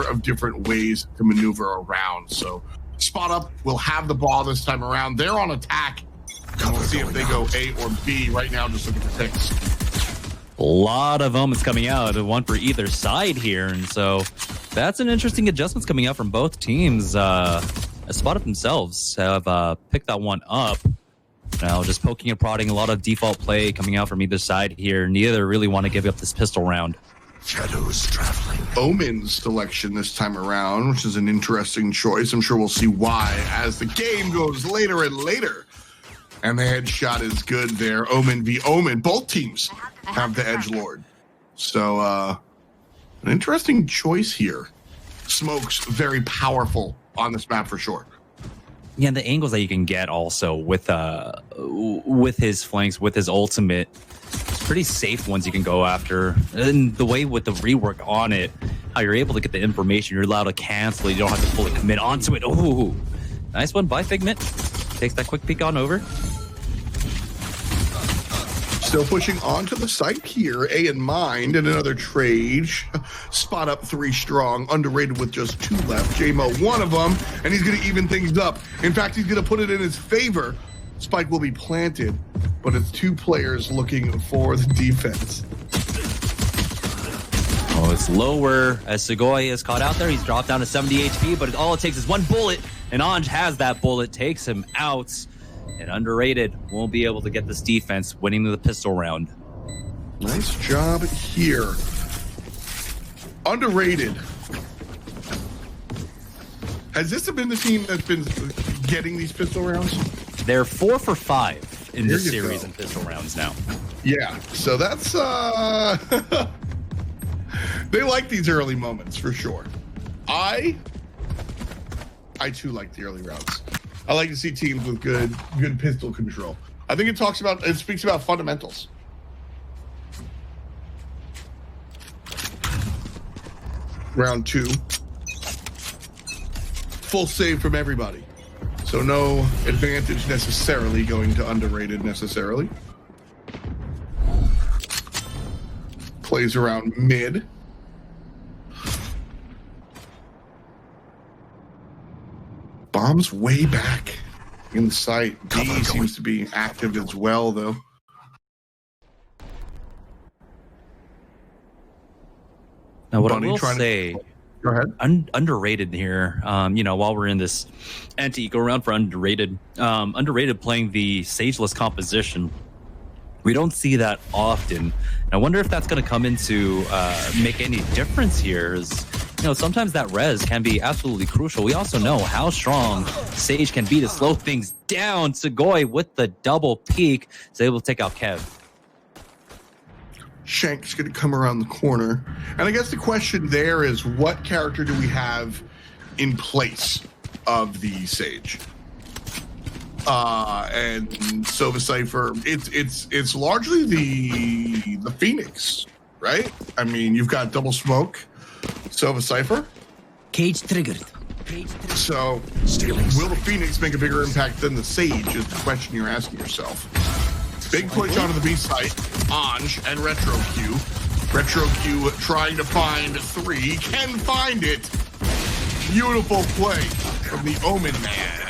of different ways to maneuver around. So Spot Up will have the ball this time around. They're on attack. We'll see if they go A or B. Right now, just looking for picks. A lot of moments coming out, one for either side here, and so that's an interesting adjustments coming out from both teams. Spot Up themselves have picked that one up. Now just poking and prodding, a lot of default play coming out from either side here. Neither really want to give up this pistol round. Shadows traveling. Omen's selection this time around, which is an interesting choice. I'm sure we'll see why as the game goes later and later. And the headshot is good there. Omen v. Omen. Both teams have the edgelord. So an interesting choice here. Smoke's very powerful on this map for sure. Yeah, the angles that you can get also with his flanks, with his ultimate, it's pretty safe ones you can go after. And the way with the rework on it, how you're able to get the information, you're allowed to cancel. You don't have to fully commit onto it. Oh, nice one by Figment. Takes that quick peek on over. Still pushing onto the site here. A in mind and another trade. Spot Up 3 strong. Underrated with just 2 left. JMO one of them. And he's going to even things up. In fact, he's going to put it in his favor. Spike will be planted. But it's 2 players looking for the defense. Oh, it's lower as Segoy is caught out there. He's dropped down to 70 HP. But all it takes is one bullet. And Anj has that bullet. Takes him out. And Underrated won't be able to get this defense, winning the pistol round. Nice job here. Underrated. Has this been the team that's been getting these pistol rounds? They're 4 for 5 in this series in pistol rounds now. Yeah, so that's they like these early moments for sure. I too like the early rounds. I like to see teams with good pistol control. I think it speaks about fundamentals. Round 2. Full save from everybody. So no advantage necessarily going to Underrated necessarily. Plays around mid. Bomb's way back in sight. B seems to be active as well, though. Now, what I will say, go ahead. Underrated here. While we're in this anti-eco round for Underrated, Underrated playing the Sageless composition. We don't see that often. I wonder if that's going to come into make any difference here. Sometimes that res can be absolutely crucial. We also know how strong Sage can be to slow things down. Segoy with the double peek is able to take out Kev. Shank's going to come around the corner. And I guess the question there is, what character do we have in place of the Sage? And Silver Cypher, it's largely the Phoenix, right? I mean, you've got Double Smoke, Silver Cypher. Cage triggered. So, will the Phoenix make a bigger impact than the Sage is the question you're asking yourself. Big push onto the B site. Anj and Retro Q. Retro Q trying to find 3. Can find it. Beautiful play from the Omen man.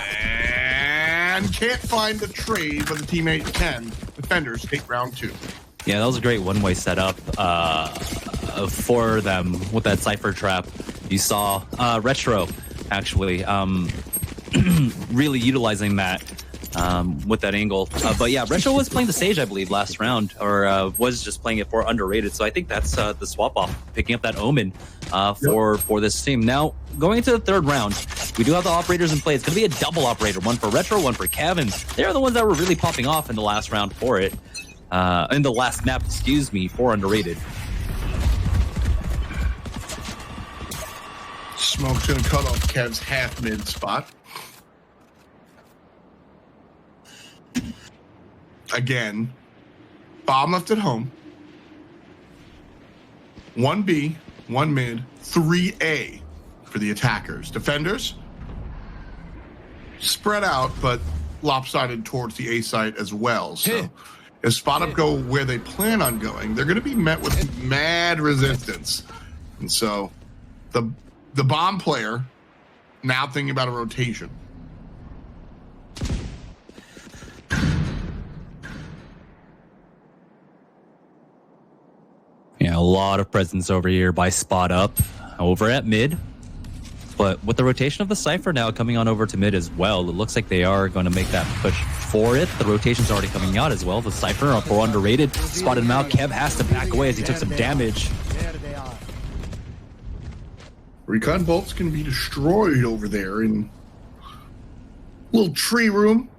Can't find the trade, but the teammate can. Defenders take round 2. Yeah, that was a great one-way setup for them with that Cypher trap. You saw Retro, actually, really utilizing that with that angle. But yeah, Retro was playing the Sage, I believe, last round, or was just playing it for Underrated. So I think that's the swap-off, picking up that Omen for this team. Now, going into the 3rd round, we do have the operators in play. It's going to be a double operator, one for Retro, one for Kevin. They're the ones that were really popping off in the last round for it. In the last map, for Underrated. Smoke's gonna cut off Kev's half mid spot. Again, bomb left at home. 1B, 1 mid, 3A for the attackers. Defenders spread out, but lopsided towards the A site as well. So if Spot Up go where they plan on going, they're going to be met with mad resistance. And so the The bomb player now thinking about a rotation. Yeah, a lot of presence over here by Spot Up over at mid. But with the rotation of the Cypher now coming on over to mid as well, it looks like they are going to make that push for it. The rotation's already coming out as well. The Cypher are for underrated. Spotted him out. Kev has to back away as he took some damage. Recon bolts can be destroyed over there in little tree room.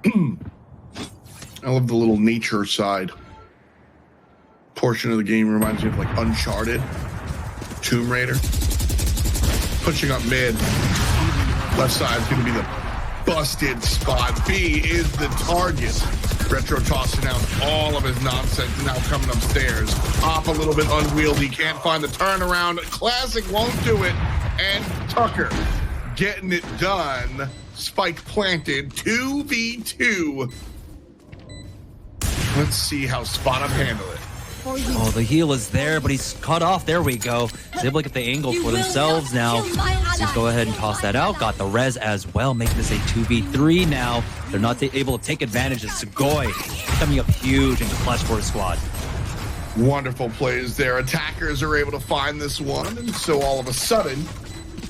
I love the little nature side portion of the game. Reminds me of like Uncharted, Tomb Raider. Pushing up mid. Left side is going to be the busted spot. B is the target. Retro tossing out all of his nonsense, now coming upstairs. Off a little bit unwieldy, can't find the turnaround. Classic won't do it. And Tucker getting it done. Spike planted, 2v2. Let's see how Spot Up handle it. Oh, the heal is there, but he's cut off. There we go. He's able to get the angle for themselves now. Let's go ahead and toss that out. Got the res as well, making this a 2v3 now. They're not able to take advantage of Sugoi coming up huge and clutch for his squad. Wonderful plays there. Attackers are able to find this one, and so all of a sudden,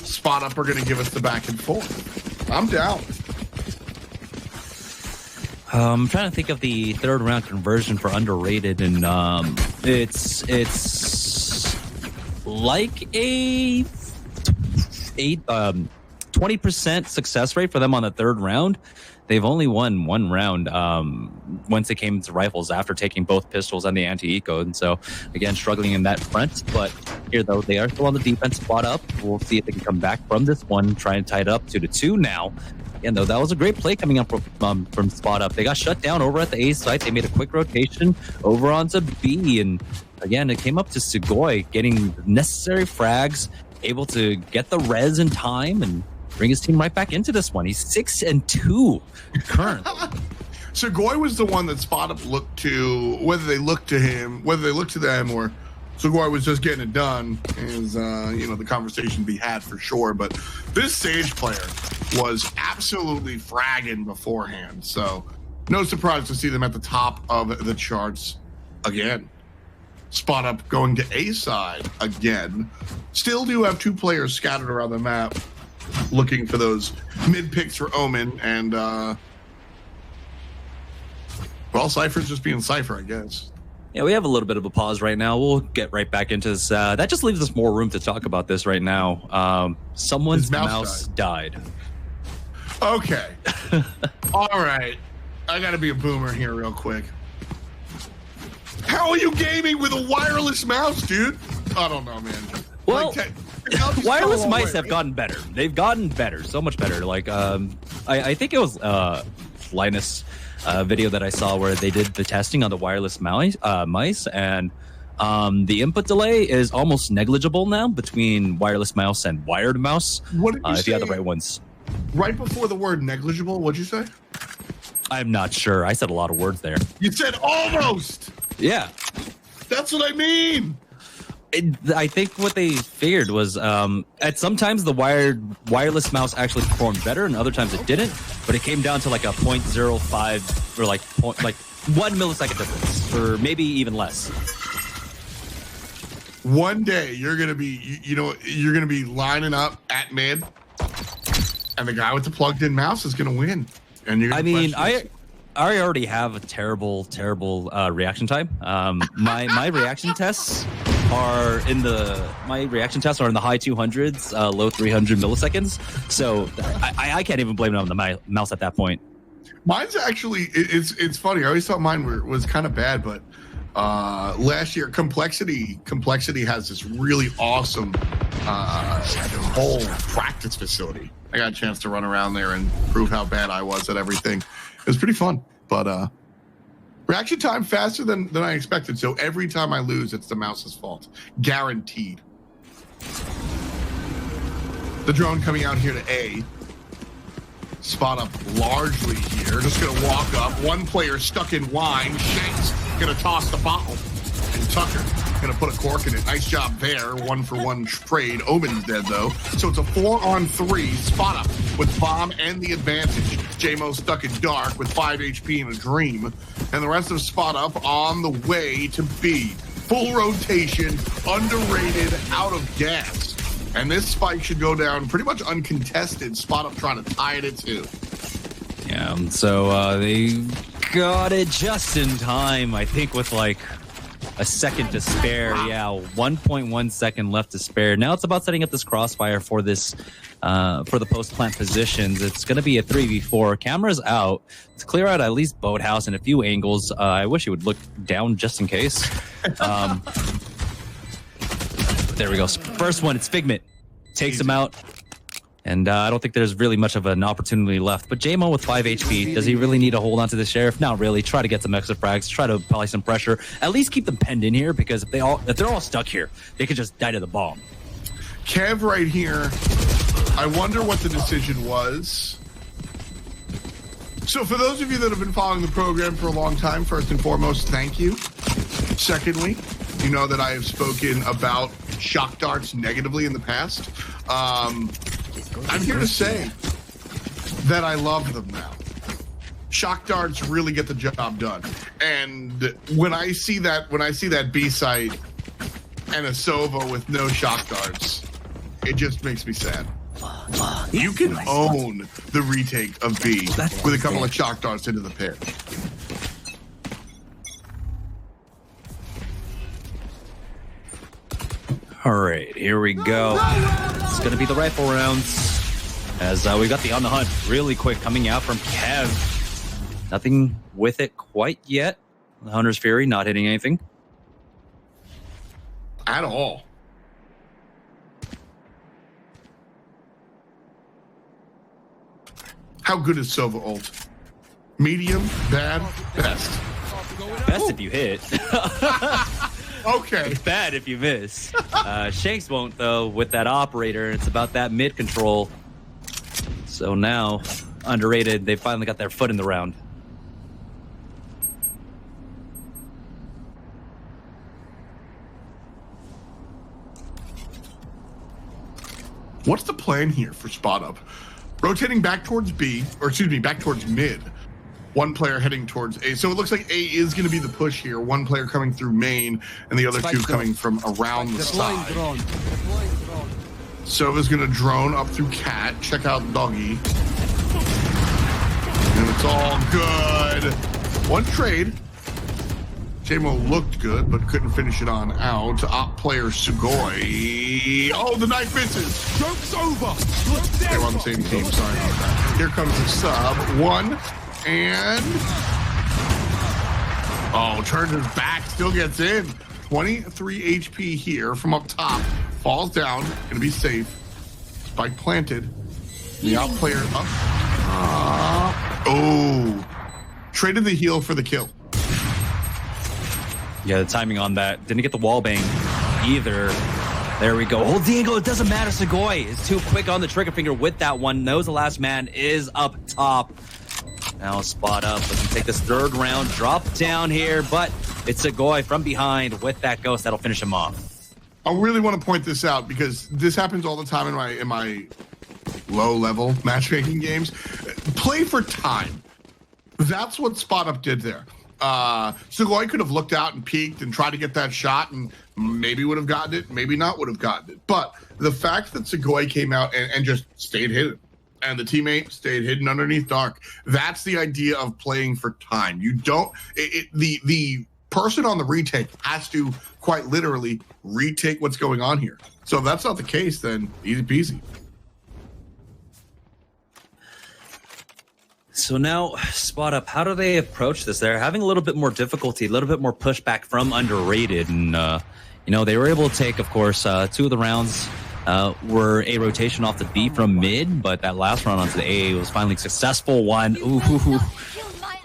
Spot Up are going to give us the back and forth. I'm down. I'm trying to think of the third round conversion for underrated, and it's like a 20% success rate for them on the third round. They've only won one round once it came to rifles after taking both pistols and the anti-eco, and so again struggling in that front. But here though, they are still on the defense. Spot Up. We'll see if they can come back from this one. Try and tie it up 2-2 now. Again, though, that was a great play coming up from Spot Up. They got shut down over at the A site. They made a quick rotation over onto B. And again, it came up to Sugoi getting the necessary frags, able to get the res in time and bring his team right back into this one. He's 6-2 currently. Sugoi was the one that Spot Up looked to, whether they looked to him, whether they looked to them, or Sugoi was just getting it done, is the conversation to be had for sure. But this Sage player was absolutely fragging beforehand, so no surprise to see them at the top of the charts again. Spot Up going to A side again. Still do have two players scattered around the map looking for those mid picks for Omen, and well, Cypher's just being Cypher, I guess. Yeah, we have a little bit of a pause right now. We'll get right back into this. That just leaves us more room to talk about this right now. Someone's mouse died. Okay. All right. I got to be a boomer here real quick. How are you gaming with a wireless mouse, dude? I don't know, man. Well, wireless mice have right? gotten better. They've gotten better, so much better. Like, I think it was Linus video that I saw where they did the testing on the wireless mice, and the input delay is almost negligible now between wireless mouse and wired mouse. What did you say? If you have the right ones. Right before the word negligible, what'd you say? I'm not sure. I said a lot of words there. You said almost. Yeah. That's what I mean. I think what they figured was at sometimes the wireless mouse actually performed better, and other times it didn't. But it came down to like a 0.05 or like 1 millisecond difference, or maybe even less. One day you're gonna be, you're gonna be lining up at mid, and the guy with the plugged-in mouse is gonna win. And you're. I already have a terrible reaction time. My reaction tests are in the high 200s, low 300 milliseconds. So I can't even blame it on the mouse at that point. Mine's actually it's funny. I always thought mine was kind of bad, but last year Complexity has this really awesome whole practice facility. I got a chance to run around there and prove how bad I was at everything. It was pretty fun, but reaction time faster than I expected. So every time I lose, it's the mouse's fault, guaranteed. The drone coming out here to A. Spot Up largely here. Just gonna walk up. One player stuck in wine. Shanks gonna toss the bottle, and Tucker Gonna put a cork in it. Nice job there. 1-for-1 trade. Omen's dead though. So it's a 4-on-3 spot up with bomb and the advantage. JMO stuck in dark with 5 HP and a dream. And the rest of spot up on the way to B. Full rotation, underrated, out of gas. And this spike should go down pretty much uncontested. Spot up trying to tie it at 2. Yeah, so they got it just in time, I think, with like a second to spare. Yeah, 1.1 second left to spare. Now it's about setting up this crossfire for this, for the post-plant positions. It's going to be a 3v4. Cameras out to clear out at least boathouse and a few angles. I wish he would look down just in case. There we go. First one, it's Figment. Takes him out. And I don't think there's really much of an opportunity left. But JMO with 5 HP, does he really need to hold on to the Sheriff? Not really. Try to get some extra frags. Try to apply some pressure. At least keep them penned in here, because if they're all stuck here, they could just die to the bomb. Kev right here. I wonder what the decision was. So for those of you that have been following the program for a long time, first and foremost, thank you. Secondly, you know that I have spoken about shock darts negatively in the past. I'm here to say that I love them now. Shock darts really get the job done. And when I see that B site and a Sova with no shock darts, it just makes me sad. You can own the retake of B with a couple of shock darts into the pit. All right, here we go. It's going to be the rifle rounds. As we got the On the Hunt really quick coming out from Kev. Nothing with it quite yet. The Hunter's Fury not hitting anything. At all. How good is Sova ult? Medium, bad, best. Best if you hit. Okay. Bad if you miss. Shanks won't, though, with that operator. It's about that mid control. So now, underrated, they finally got their foot in the round. What's the plan here for spot up? Rotating back towards B, or excuse me, back towards mid. One player heading towards A. So it looks like A is going to be the push here. One player coming through main, and the other two coming from around the side. Sova's going to drone up through Cat. Check out Doggy. And it's all good. One trade. JMO looked good, but couldn't finish it on out. Op player Sugoi. Oh, the knife misses. Joke's over. They were on the same team. Sorry about that. Here comes the sub. One. And turns his back, still gets in. 23 HP here from up top. Falls down, gonna be safe. Spike planted. The out player up. Traded the heal for the kill. Yeah, the timing on that. Didn't get the wall bang either. There we go. Hold the angle. It doesn't matter. Sugoi is too quick on the trigger finger with that one. Knows the last man is up top. Now spot up. Let's take this third round. Drop down here, but it's Sugoi from behind with that ghost that'll finish him off. I really want to point this out because this happens all the time in my low-level matchmaking games. Play for time. That's what spot up did there. Sugoi could have looked out and peeked and tried to get that shot and maybe would have gotten it, maybe not would have gotten it. But the fact that Sugoi came out and just stayed hidden, and the teammate stayed hidden underneath dark. That's the idea of playing for time. You don't. The person on the retake has to quite literally retake what's going on here. So if that's not the case, then easy peasy. So now, spot up. How do they approach this? They're having a little bit more difficulty, a little bit more pushback from underrated, and they were able to take, of course, 2 of the rounds. Were a rotation off the B from mid, but that last run onto the A was finally successful one. Ooh,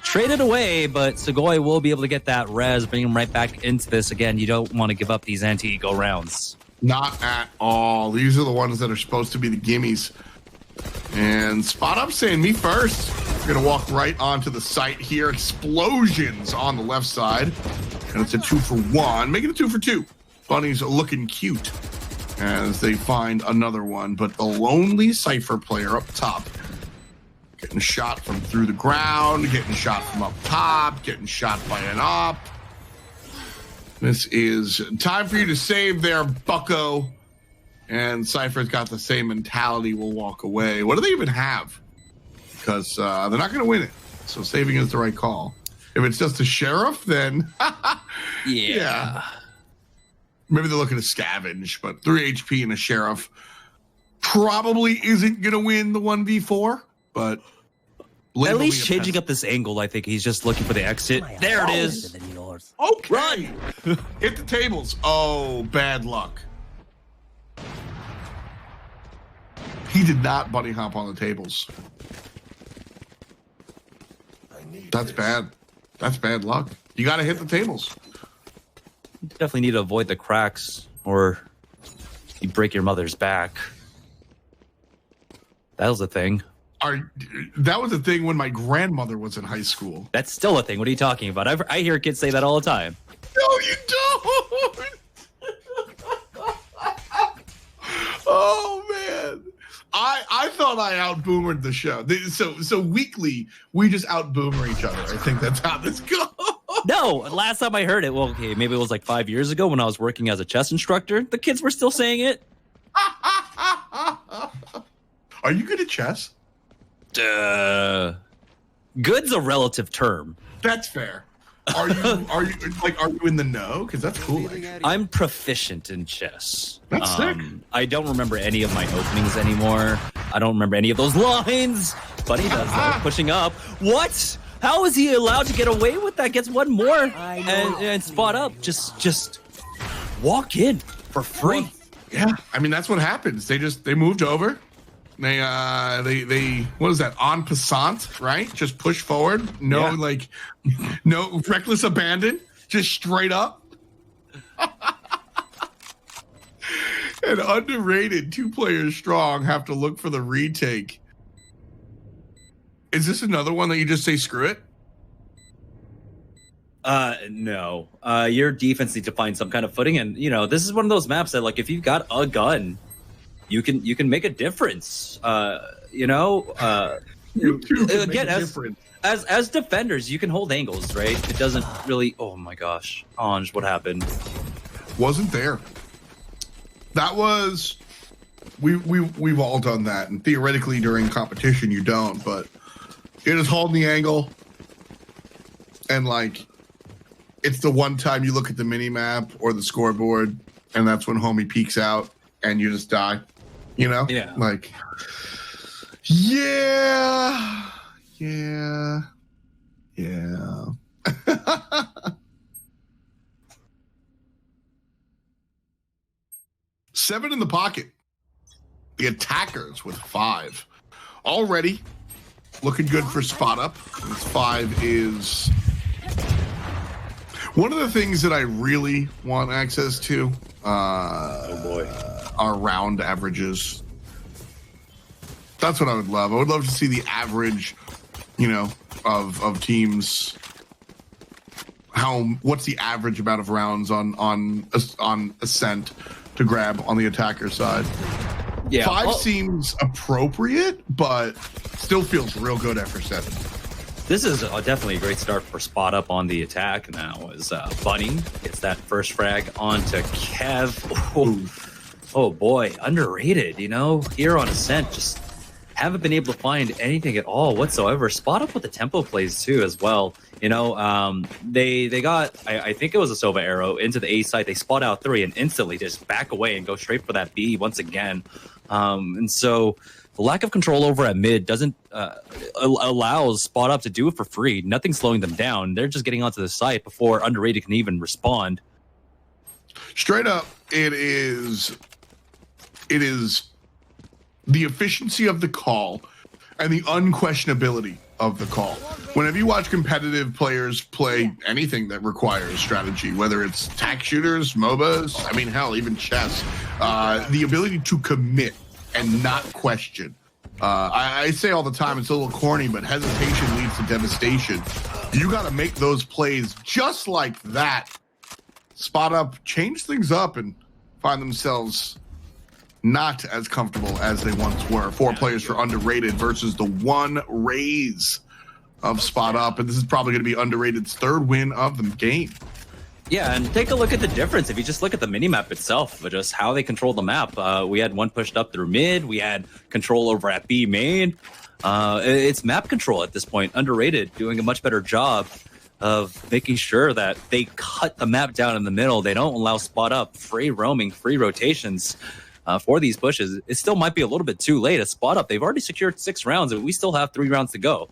traded away, but Sugoi will be able to get that res, bring him right back into this. Again, you don't want to give up these anti-ego rounds. Not at all. These are the ones that are supposed to be the gimmies. And spot up saying me first. We're gonna walk right onto the site here. Explosions on the left side. And it's a 2-for-1. Make it a 2-for-2. Bunny's looking cute as they find another one, but the lonely Cypher player up top getting shot from through the ground, getting shot from up top, getting shot by an op. This is time for you to save there, bucko. And Cypher's got the same mentality, will walk away. What do they even have? Because they're not going to win it. So saving is the right call. If it's just a sheriff, then yeah. Maybe they're looking to scavenge, but 3 HP and a sheriff probably isn't going to win the 1v4, but at least changing up this angle, I think he's just looking for the exit. There it is. Okay. Run. Hit the tables. Oh, bad luck. He did not bunny hop on the tables. That's bad. That's bad luck. You got to hit the tables. You definitely need to avoid the cracks or you break your mother's back. That was a thing. That was a thing when my grandmother was in high school. That's still a thing. What are you talking about? I hear kids say that all the time. No, you don't. Oh, man. I thought I out-boomered the show. So weekly, we just out-boomer each other. I think that's how this goes. No, last time I heard it, well, okay, maybe it was like 5 years ago when I was working as a chess instructor. The kids were still saying it. Are you good at chess? Good's a relative term. That's fair. Are you in the know? Because that's cool. Actually. I'm proficient in chess. That's sick. I don't remember any of my openings anymore. I don't remember any of those lines. But he does that. Pushing up. What? How is he allowed to get away with that? Gets one more and spot up. Just walk in for free. Yeah, I mean that's what happens. They moved over. They what is that, en passant, right? Just push forward. No reckless abandon. Just straight up. And underrated, 2 players strong have to look for the retake. Is this another one that you just say screw it? No. Your defense needs to find some kind of footing, and this is one of those maps that, like, if you've got a gun, you can make a difference. Again, as defenders, you can hold angles, right? It doesn't really. Oh my gosh, Ange, what happened? Wasn't there. That was we've all done that, and theoretically during competition you don't, but it is holding the angle, and like it's the one time you look at the mini map or the scoreboard, and that's when homie peeks out and you just die. Yeah. Like, yeah. 7 in the pocket. The attackers with 5. Already looking good for spot up. This 5 is one of the things that I really want access to. Oh boy. Are round averages. That's what I would love. I would love to see the average, of teams. What's the average amount of rounds on Ascent to grab on the attacker side? Yeah, 5 seems appropriate, but still feels real good after 7. This is definitely a great start for spot up on the attack. Now is Bunny gets that first frag onto Kev. Oh boy, underrated, here on Ascent, just haven't been able to find anything at all whatsoever. Spot up with the tempo plays too as well. They got, I think it was a Sova arrow into the A site. They spot out 3 and instantly just back away and go straight for that B once again. And so the lack of control over at mid doesn't allows spot up to do it for free. Nothing's slowing them down. They're just getting onto the site before underrated can even respond. Straight up, it is the efficiency of the call and the unquestionability of the call. Whenever you watch competitive players play anything that requires strategy, whether it's tac shooters, MOBAs, I mean, hell, even chess, the ability to commit and not question. I say all the time, it's a little corny, but hesitation leads to devastation. You got to make those plays just like that Spot Up change things up and find themselves not as comfortable as they once were. 4 players for Underrated versus the 1 Raze of Spot Up. And this is probably going to be Underrated's 3rd win of the game. Yeah, and take a look at the difference. If you just look at the minimap itself, just how they control the map. We had one pushed up through mid. We had control over at B main. It's map control at this point. Underrated, doing a much better job of making sure that they cut the map down in the middle. They don't allow Spot Up free roaming, free rotations for these pushes. It still might be a little bit too late. At Spot Up, they've already secured 6 rounds, and we still have 3 rounds to go.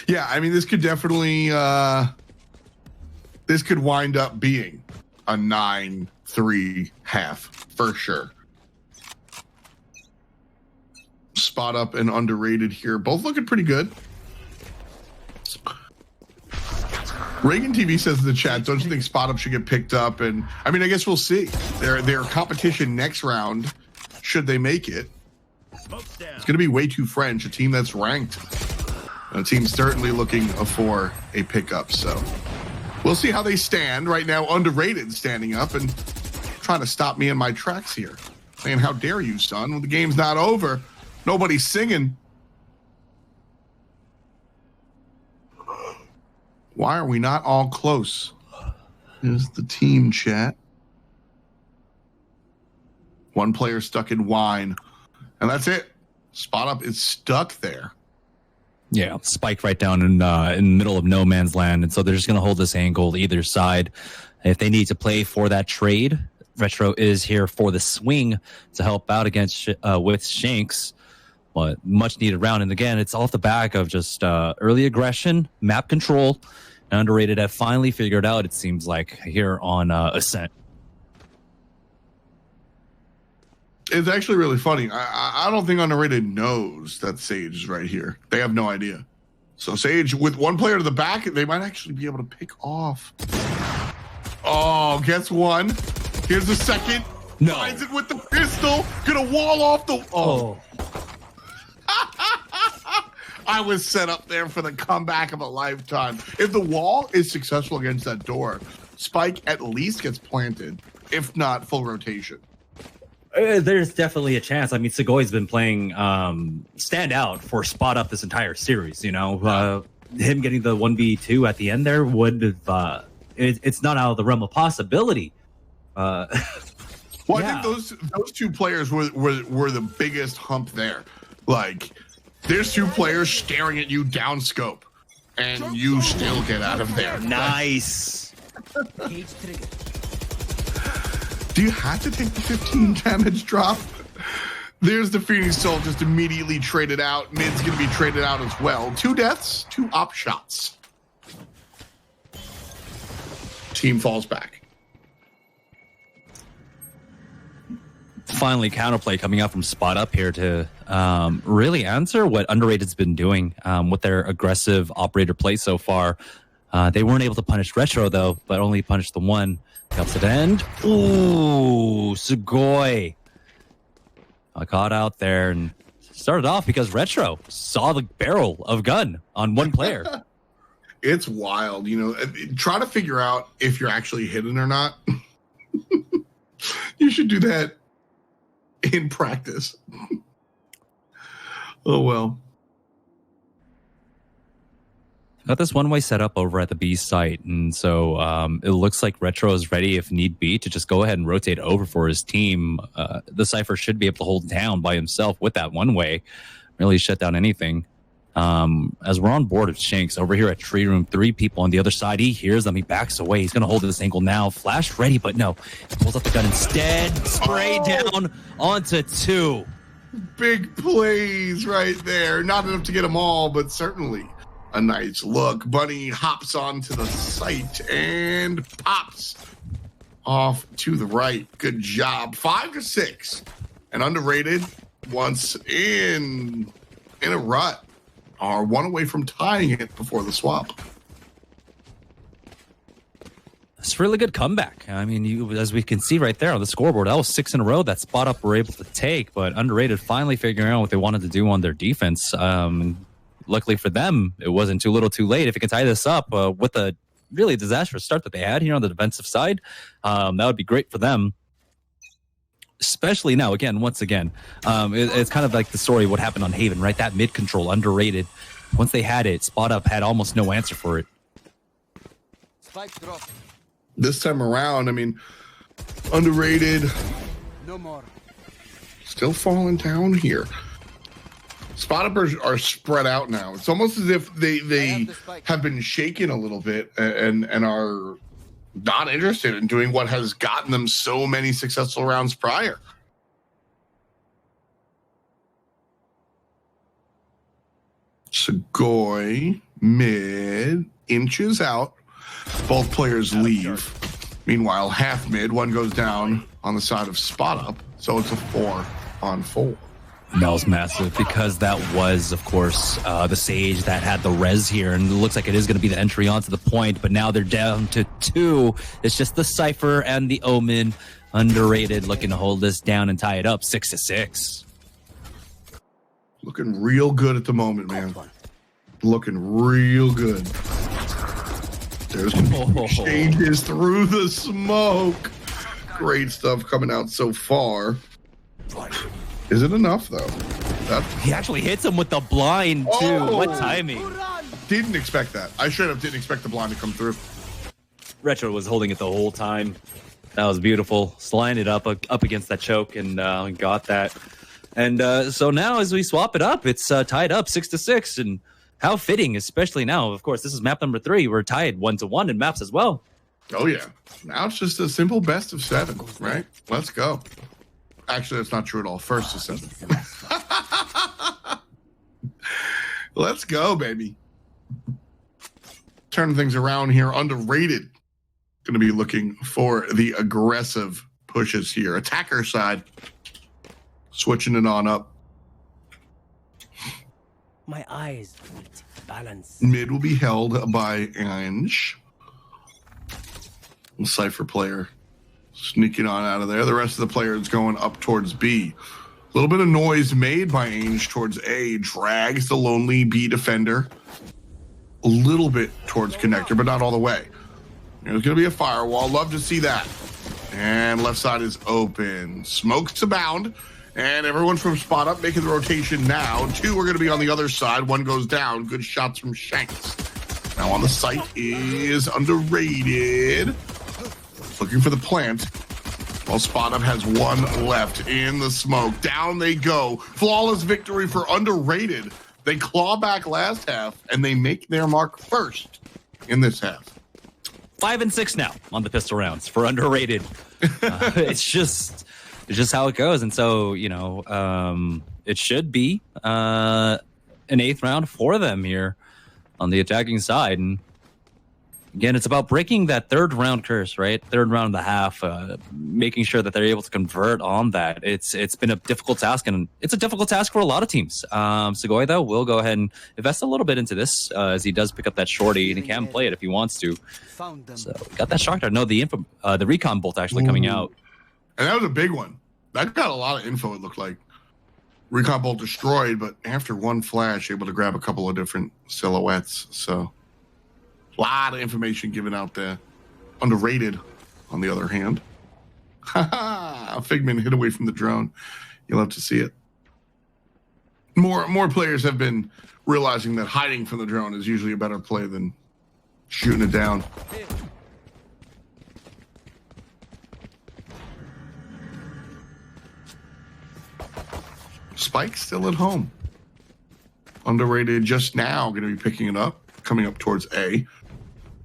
Yeah, I mean, this could definitely... this could wind up being a 9-3 half for sure. Spot Up and Underrated here, both looking pretty good. Reagan TV says in the chat, don't you think Spot Up should get picked up? And I mean, I guess we'll see. Their competition next round, should they make it, it's going to be way too French, a team that's ranked. A team certainly looking for a pickup, so we'll see how they stand. Right now, Underrated standing up and trying to stop me in my tracks here. Saying, how dare you, son? Well, the game's not over. Nobody's singing. Why are we not all close? Here's the team chat. 1 player stuck in wine. And that's it. Spot Up is stuck there. Yeah, spike right down in the middle of no man's land, and so they're just going to hold this angle either side. If they need to play for that trade, Retro is here for the swing to help out against with Shanks. But much needed round, and again, it's off the back of just early aggression, map control, and Underrated have finally figured out. It seems like here on Ascent. It's actually really funny. I don't think Underrated knows that Sage is right here. They have no idea. So Sage, with 1 player to the back, they might actually be able to pick off. Oh, gets 1. Here's the second. No. Finds it with the pistol. Gonna wall off the... Oh. I was set up there for the comeback of a lifetime. If the wall is successful against that door, Spike at least gets planted, if not full rotation. There's definitely a chance. I mean, Segoy's been playing standout for Spot Up this entire series. You know, him getting the 1v2 at the end there would have. It's not out of the realm of possibility. Well, yeah. I think those 2 players were the biggest hump there. Like, there's 2 players staring at you down scope, and you still get out of there. Nice. Do you have to take the 15 damage drop? There's the Phoenix Soul just immediately traded out. Mid's going to be traded out as well. 2 deaths, 2 op shots. Team falls back. Finally, counterplay coming out from Spot Up here to really answer what Underrated's been doing with their aggressive operator play so far. They weren't able to punish Retro, though, but only punished the 1. Helps it end. Ooh, Sugoi. I caught out there and started off because Retro saw the barrel of gun on 1 player. It's wild. You know, try to figure out if you're actually hidden or not. You should do that in practice. Oh, well. Got this one-way set up over at the B site, and so it looks like Retro is ready, if need be, to just go ahead and rotate over for his team. The Cypher should be able to hold down by himself with that one-way, really shut down anything. As we're on board of Shanks over here at Tree Room, 3 people on the other side. He hears them, he backs away. He's going to hold this angle now. Flash ready, but no. He pulls up the gun instead. Spray down onto 2. Big plays right there. Not enough to get them all, but certainly a nice look. Bunny hops onto the site and pops off to the right. Good job. 5-6. And Underrated once in a rut. Are 1 away from tying it before the swap. It's a really good comeback. I mean, as we can see right there on the scoreboard, that was 6 in a row that Spot Up were able to take, but Underrated finally figuring out what they wanted to do on their defense. Luckily for them, it wasn't too little too late. If you can tie this up with a really a disastrous start that they had here on the defensive side. That would be great for them. Especially now, once again, it's kind of like the story of what happened on Haven, right? That mid control, underrated. Once they had it, Spot Up had almost no answer for it. This time around, I mean, underrated. No more. Still falling down here. Spot Uppers are spread out now. It's almost as if they have been shaken a little bit and are not interested in doing what has gotten them so many successful rounds prior. Segoy mid, inches out. Both players leave. Meanwhile, half mid, one goes down on the side of Spot Up. So it's a 4-on-4. That was massive because that was, of course, the Sage that had the res here, and it looks like it is going to be the entry onto the point, but now they're down to 2. It's just the Cypher and the Omen. Underrated, looking to hold this down and tie it up 6-6. Looking real good at the moment, man. Looking real good. There's changes through the smoke. Great stuff coming out so far. Is it enough, though? He actually hits him with the blind, too. Oh! What timing. Didn't expect that. I straight up didn't expect the blind to come through. Retro was holding it the whole time. That was beautiful. Sliding it up against that choke and got that. And so now as we swap it up, it's tied up 6-6. And how fitting, especially now. Of course, this is map number 3. We're tied 1-1 in maps as well. Oh, yeah. Now it's just a simple best of 7, right? Let's go. Actually, that's not true at all. First to 7. Let's go, baby. Turning things around here. Underrated. Going to be looking for the aggressive pushes here. Attacker side. Switching it on up. My eyes balance. Mid will be held by Ange. Cypher player sneaking on out of there. The rest of the players going up towards B. A little bit of noise made by Ange towards A. Drags the lonely B defender a little bit towards connector, but not all the way. There's going to be a firewall. Love to see that. And left side is open. Smokes abound. And everyone from Spot Up making the rotation now. 2 are going to be on the other side. 1 goes down. Good shots from Shanks. Now on the site is underrated. Looking for the plant. While Spot Up has 1 left in the smoke. Down they go. Flawless victory for underrated. They claw back last half, and they make their mark first in this half. 5-6 now on the pistol rounds for underrated. It's just how it goes. And so, it should be an 8th round for them here on the attacking side. And again, it's about breaking that 3rd round curse, right? 3rd round and a half, making sure that they're able to convert on that. It's been a difficult task, and it's a difficult task for a lot of teams. Segoy, though, will go ahead and invest a little bit into this as he does pick up that shorty, and he can play it if he wants to. So got that shock dart. No, the recon bolt actually coming out. And that was a big one. That got a lot of info, it looked like. Recon bolt destroyed, but after 1 flash, able to grab a couple of different silhouettes. So a lot of information given out there. Underrated, on the other hand. Figment hit away from the drone. You'll have to see it. More players have been realizing that hiding from the drone is usually a better play than shooting it down. Spike's still at home. Underrated just now, going to be picking it up, coming up towards A.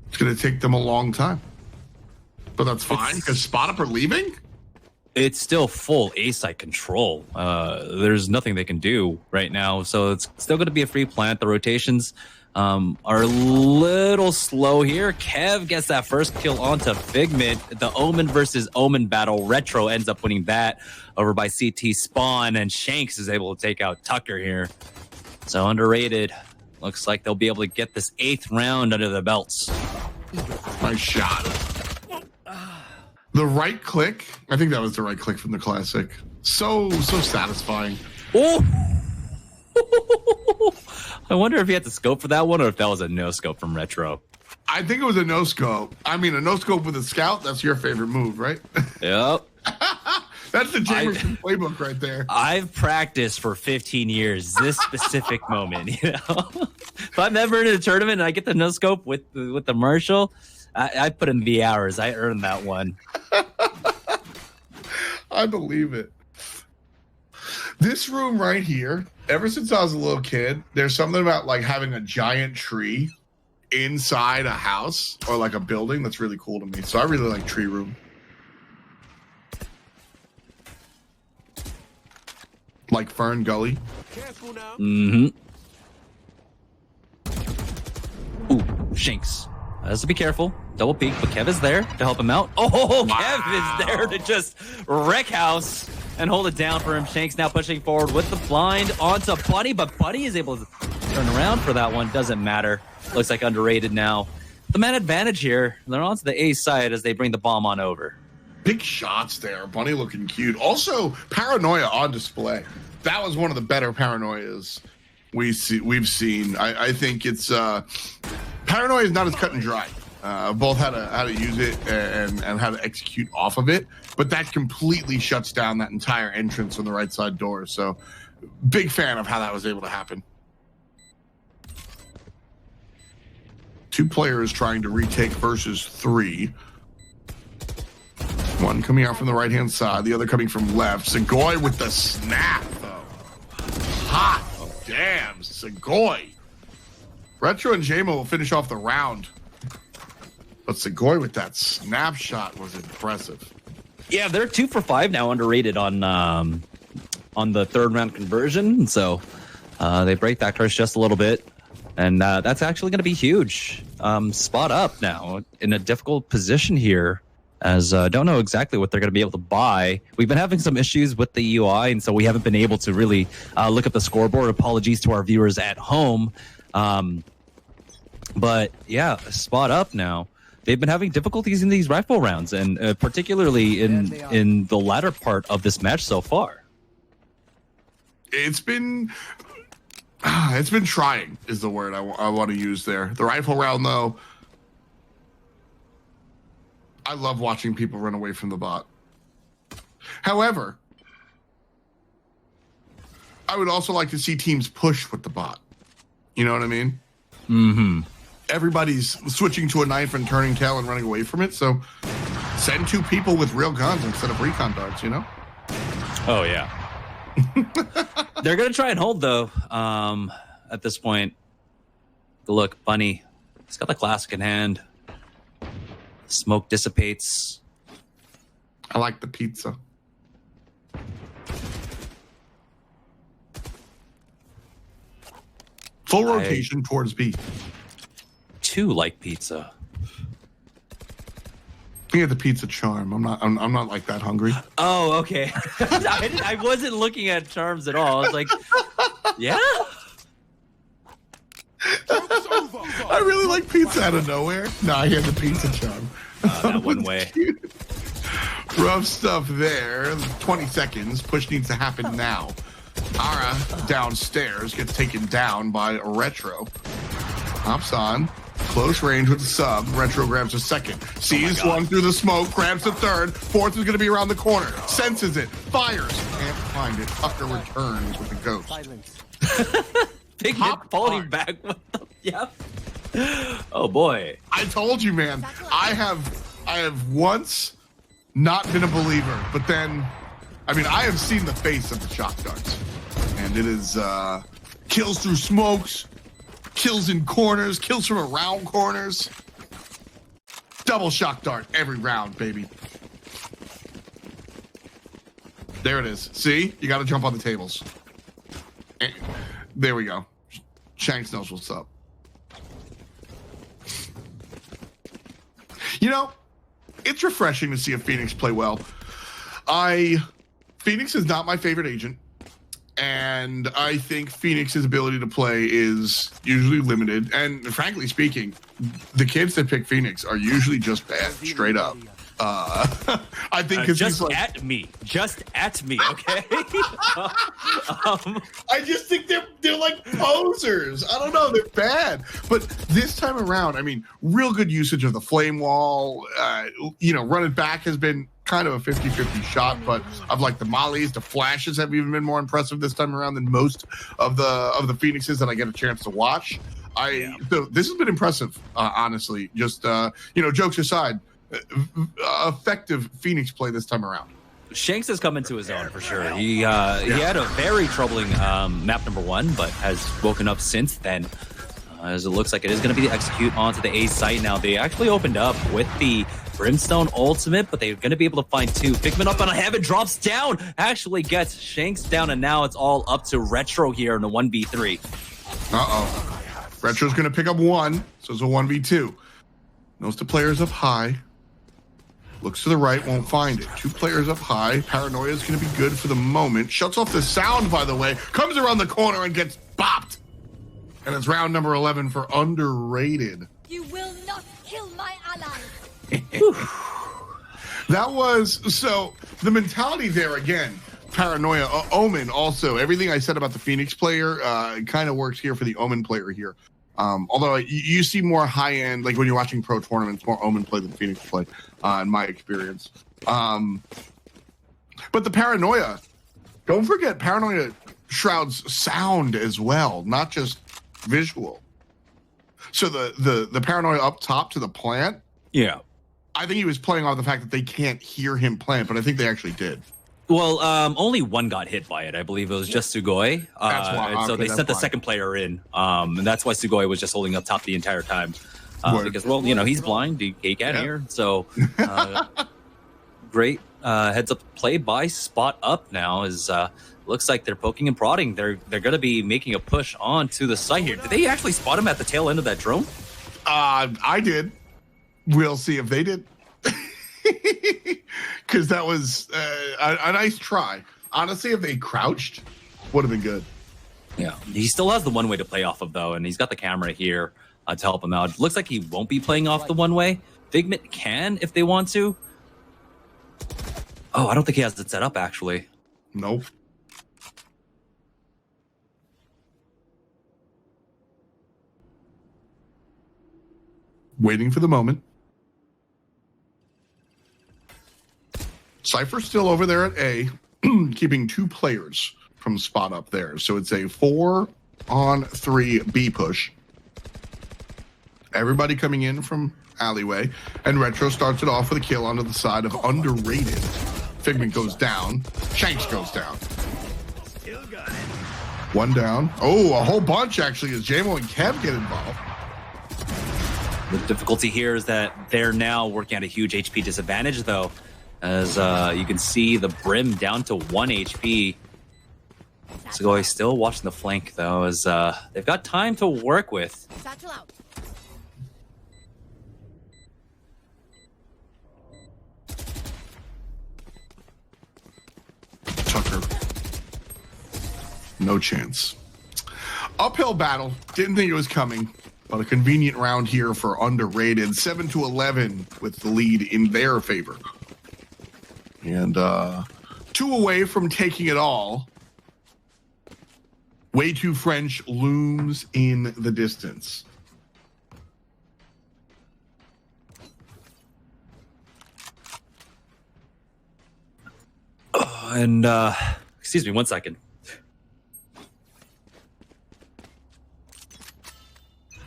It's going to take them a long time. But that's fine, because Spot Up are leaving? It's still full A-site control. There's nothing they can do right now, so it's still going to be a free plant. The rotations are a little slow here. Kev gets that first kill onto Figment. The Omen versus Omen battle. Retro ends up winning that over by CT Spawn, and Shanks is able to take out Tucker here. So underrated. Looks like they'll be able to get this 8th round under the belts. Nice shot. The right click. I think that was the right click from the classic. So satisfying. Oh! I wonder if he had to scope for that one or if that was a no scope from Retro. I think it was a no scope. I mean, a no scope with a scout. That's your favorite move, right? Yep. That's the Jamerson playbook right there. I've practiced for 15 years this specific moment. You know, if I'm ever in a tournament and I get the no scope with the Marshall, I put in the hours. I earned that one. I believe it. This room right here, ever since I was a little kid, there's something about like having a giant tree inside a house or like a building that's really cool to me. So I really like tree room. Like Fern Gully. Careful now. Mm-hmm. Ooh, Shanks. Has to be careful. Double peek, but Kev is there to help him out. Oh, wow. Kev is there to just wreck house and hold it down for him. Shanks now pushing forward with the blind onto Bunny, but Bunny is able to turn around for that one. Doesn't matter. Looks like underrated now. The man advantage here. They're onto the A side as they bring the bomb on over. Big shots there. Bunny looking cute. Also, paranoia on display. That was one of the better paranoias we've seen. I think it's paranoia is not as cut and dry. Both how to use it and how to execute off of it, but that completely shuts down that entire entrance on the right side door. So, big fan of how that was able to happen. 2 players trying to retake versus 3. One coming out from the right-hand side, the other coming from left. Segoy with the snap, though. Hot damn, Segoy. Retro and Jamo will finish off the round. But Segoy with that snapshot was impressive. Yeah, they're 2 for 5 now, underrated on the third round conversion. So they break that curse just a little bit. And that's actually going to be huge. Spot up now in a difficult position here. As don't know exactly what they're going to be able to buy. We've been having some issues with the UI, and so we haven't been able to really look at the scoreboard. Apologies to our viewers at home. But yeah, spot up now. They've been having difficulties in these rifle rounds, and particularly in the latter part of this match so far. It's been trying is the word I want to use there. The rifle round, though, I love watching people run away from the bot. However, I would also like to see teams push with the bot. You know what I mean? Mm-hmm. Everybody's switching to a knife and turning tail and running away from it. So send 2 people with real guns instead of recon darts, you know? Oh, yeah. They're going to try and hold, though, at this point. Look, Bunny, he's got the classic in hand. Smoke dissipates. I like the pizza. Full rotation towards B. 2 like pizza. He had the pizza charm. I'm not like that hungry. Oh, okay. I wasn't looking at charms at all. I was like, yeah. I really like pizza out of nowhere. No, I had the pizza charm. That one way. Cute. Rough stuff there. 20 seconds. Push needs to happen now. Ara downstairs gets taken down by Retro. Hops on. Close range with the sub. Retro grabs a second. Sees one through the smoke. Grabs the third. Fourth is going to be around the corner. Senses it. Fires. Can't find it. Tucker returns with the ghost. Silence. Big hit falling back. What the? Yep. Oh boy. I told you, man. I have once not been a believer, but then, I mean, I have seen the face of the shock darts, and it is kills through smokes, kills in corners, kills from around corners. Double shock dart every round, baby. There it is. See? You got to jump on the tables. There we go. Shanks knows what's up. You know, it's refreshing to see a Phoenix play well. Phoenix is not my favorite agent, and I think Phoenix's ability to play is usually limited. And frankly speaking, the kids that pick Phoenix are usually just bad, straight up. I think because just he's like, at me, okay? I just think they're like posers. I don't know, they're bad. But this time around, I mean, real good usage of the flame wall. Running back has been kind of a 50-50 shot, but of like the mollies, the flashes have even been more impressive this time around than most of the Phoenixes that I get a chance to watch. So this has been impressive, honestly. Just jokes aside, effective Phoenix play this time around. Shanks has come into his own for sure. He had a very troubling map number 1, but has woken up since then. As it looks like it is going to be the execute onto the A site now. They actually opened up with the Brimstone ultimate, but they're going to be able to find 2. Figment up on a heaven, drops down, actually gets Shanks down, and now it's all up to Retro here in the 1v3. Retro's going to pick up 1, so it's a 1v2. Knows the players up high. Looks to the right, won't find it. 2 players up high. Paranoia is going to be good for the moment. Shuts off the sound, by the way. Comes around the corner and gets bopped. And it's round number 11 for Underrated. You will not kill my ally. That was, so the mentality there again, Paranoia, Omen also, everything I said about the Phoenix player kind of works here for the Omen player here. Although you see more high-end, like when you're watching pro tournaments, more Omen play than Phoenix play, in my experience. But the Paranoia, don't forget, Paranoia shrouds sound as well, not just visual. So the Paranoia up top to the plant, Yeah. I think he was playing off the fact that they can't hear him plant, but I think they actually did. Well, only 1 got hit by it. I believe it was just Sugoi. That's why. And so Okay, they sent the fine. second player in. And that's why Sugoi was just holding up top the entire time. Word. Because, well, he's blind. He can't hear. So great heads up play by Spot Up now. Looks like they're poking and prodding. They're going to be making a push onto the site here. Did they actually spot him at the tail end of that drone? I did. We'll see if they did. Because that was a nice try. Honestly, if they crouched, would have been good. Yeah. He still has the one way to play off of, though, and he's got the camera here to help him out. Looks like he won't be playing off the one way. Figment can if they want to. Oh, I don't think he has it set up, actually. Nope. Waiting for the moment. Cypher's still over there at A, keeping 2 players from Spot Up there. So it's a 4-on-3 B push. Everybody coming in from alleyway. And Retro starts it off with a kill onto the side of Underrated. Figment goes down. Shanks goes down. 1 down. Oh, a whole bunch actually as Jamo and Kev get involved. The difficulty here is that they're now working at a huge HP disadvantage, though. As you can see, the Brim down to 1 HP. Sugoi still watching the flank, though, as they've got time to work with. Satchel out. Tucker. No chance. Uphill battle. Didn't think it was coming, but a convenient round here for Underrated. 7-11 with the lead in their favor. And 2 away from taking it all. Way Too French looms in the distance. Excuse me, 1 second.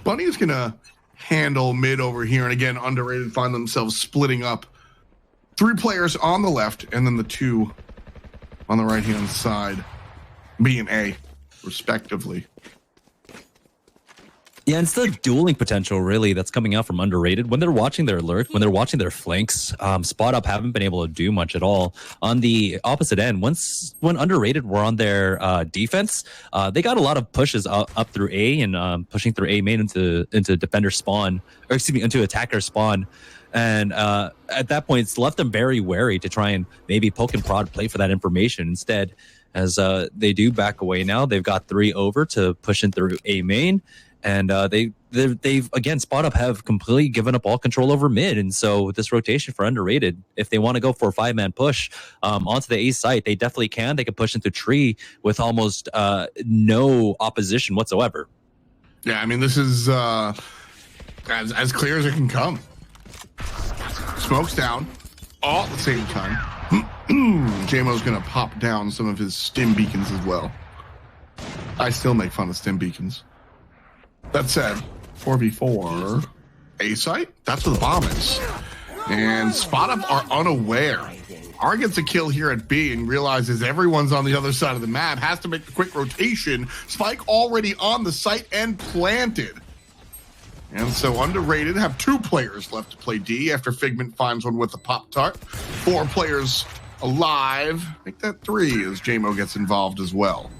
Bunny is going to handle mid over here. And again, Underrated find themselves splitting up. 3 players on the left, and then the 2 on the right-hand side, B and A, respectively. Yeah, and it's the dueling potential, really, that's coming out from Underrated. When they're watching their lurk, when they're watching their flanks, Spot Up haven't been able to do much at all. On the opposite end, when Underrated were on their defense, they got a lot of pushes up through A and pushing through A main into defender spawn, or excuse me, into attacker spawn. And at that point, it's left them very wary to try and maybe poke and prod, play for that information instead. As they do back away now, they've got 3 over to push in through A main. And they've again, Spot Up have completely given up all control over mid. And so this rotation for Underrated, if they want to go for a 5-man push onto the A site, they definitely can. They can push into tree with almost no opposition whatsoever. Yeah, I mean, this is as clear as it can come. Smoke's down all at the same time. JMO's going to pop down some of his stim beacons as well. I still make fun of stim beacons. That said, 4v4 A site, that's where the bomb is. And Spot Up are unaware. R gets a kill here at B and realizes everyone's on the other side of the map, has to make the quick rotation. Spike already on the site and planted. And so Underrated have 2 players left to play D after Figment finds one with a Pop-Tart. 4 players alive. Make that 3 as JMO gets involved as well.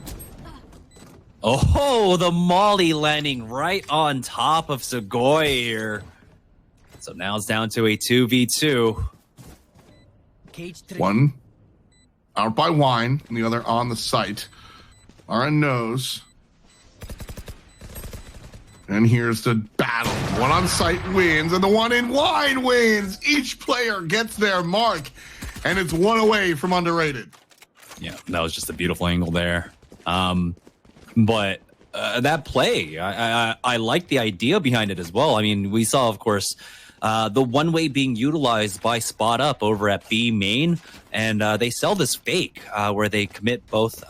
Oh, the molly landing right on top of Segoy here. So now it's down to a 2v2. Cage triggered. One out by Wine and the other on the site. Aaron knows. And here's the battle. One on site wins, and the one in Wine wins. Each player gets their mark, and it's 1 away from Underrated. Yeah, that was just a beautiful angle there. But that play, I like the idea behind it as well. I mean, we saw, of course, the one-way being utilized by Spot Up over at B main, and they sell this fake where they commit both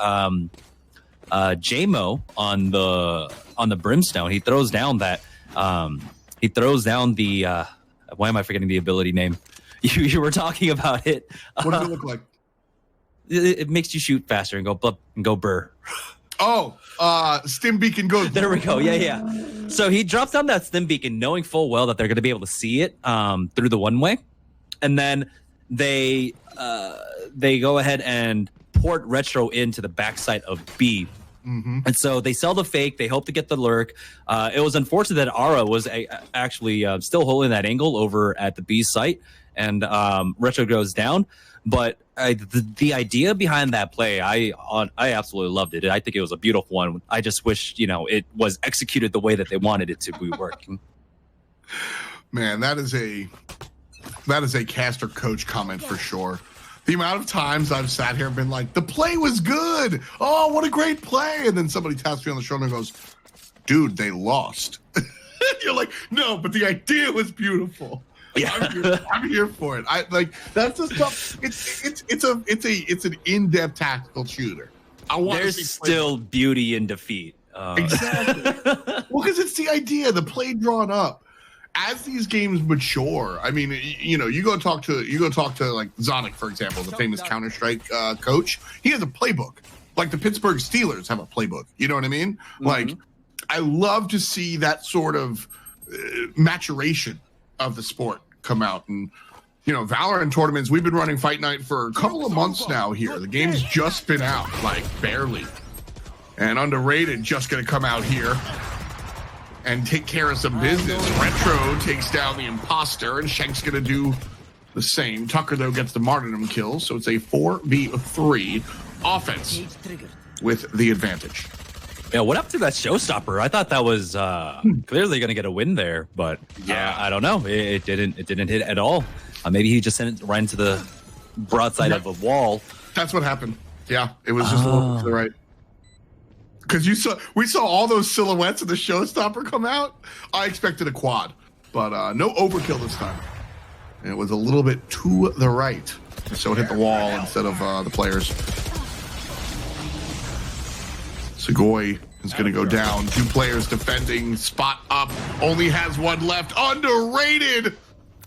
JMO on the Brimstone. He throws down that the why am I forgetting the ability name? You were talking about it. What does it look like? It makes you shoot faster and go burr. Oh, stim beacon goes. There we go. Yeah. So he drops down that stim beacon, knowing full well that they're going to be able to see it through the one way, and then they go ahead and port Retro into the backside of B. Mm-hmm. And so they sell the fake. They hope to get the lurk. It was unfortunate that Ara was actually still holding that angle over at the B site, and Retro goes down. But the idea behind that play, I absolutely loved it. I think it was a beautiful one. I just wish, it was executed the way that they wanted it to be working. Man, that is a caster coach comment for sure. The amount of times I've sat here and been like, the play was good. Oh, what a great play. And then somebody taps me on the shoulder and goes, dude, they lost. You're like, no, but the idea was beautiful. Yeah, I'm here for it. That's the stuff. It's an in-depth tactical shooter. There's still beauty in defeat. Exactly. Well, because it's the idea, the play drawn up. As these games mature, I mean, you go talk to like Zonic, for example, the famous Counter-Strike coach. He has a playbook. Like the Pittsburgh Steelers have a playbook. You know what I mean? Mm-hmm. Like, I love to see that sort of maturation of the sport come out. And Valorant tournaments, we've been running Fight Night for a couple of months now here. The game's just been out, like barely. And Underrated just gonna come out here and take care of some business. Retro takes down the imposter, and Shank's gonna do the same. Tucker, though, gets the martyrdom kill, so it's a 4v3 offense with the advantage. Yeah, what up to that showstopper? I thought that was clearly going to get a win there, but I don't know. It didn't hit at all. Maybe he just sent it right into the broadside of a wall. That's what happened. Yeah, it was just a little to the right. Because we saw all those silhouettes of the showstopper come out. I expected a quad, but no overkill this time. And it was a little bit to the right, so it hit the wall instead of the players. Segoy is going to go down. 2 players defending. Spot Up only has 1 left. Underrated.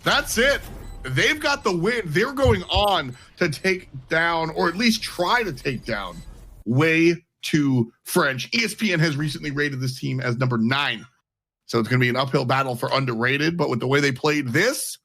That's it. They've got the win. They're going on to take down, or at least try to take down, Way to French. ESPN has recently rated this team as number 9. So it's going to be an uphill battle for Underrated. But with the way they played this,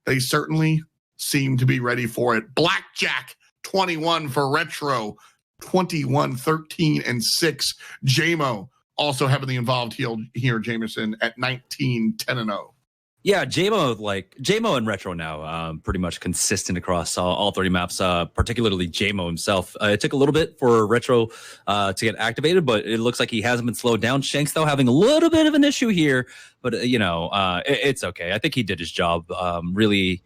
they certainly seem to be ready for it. Blackjack 21 for Retro. 21, 13, and 6. JMO also heavily involved here, Jamerson, at 19, 10, and 0. Yeah, JMO and Retro now, pretty much consistent across all 30 maps, particularly JMO himself. It took a little bit for Retro to get activated, but it looks like he hasn't been slowed down. Shanks, though, having a little bit of an issue here, but, it's okay. I think he did his job. Really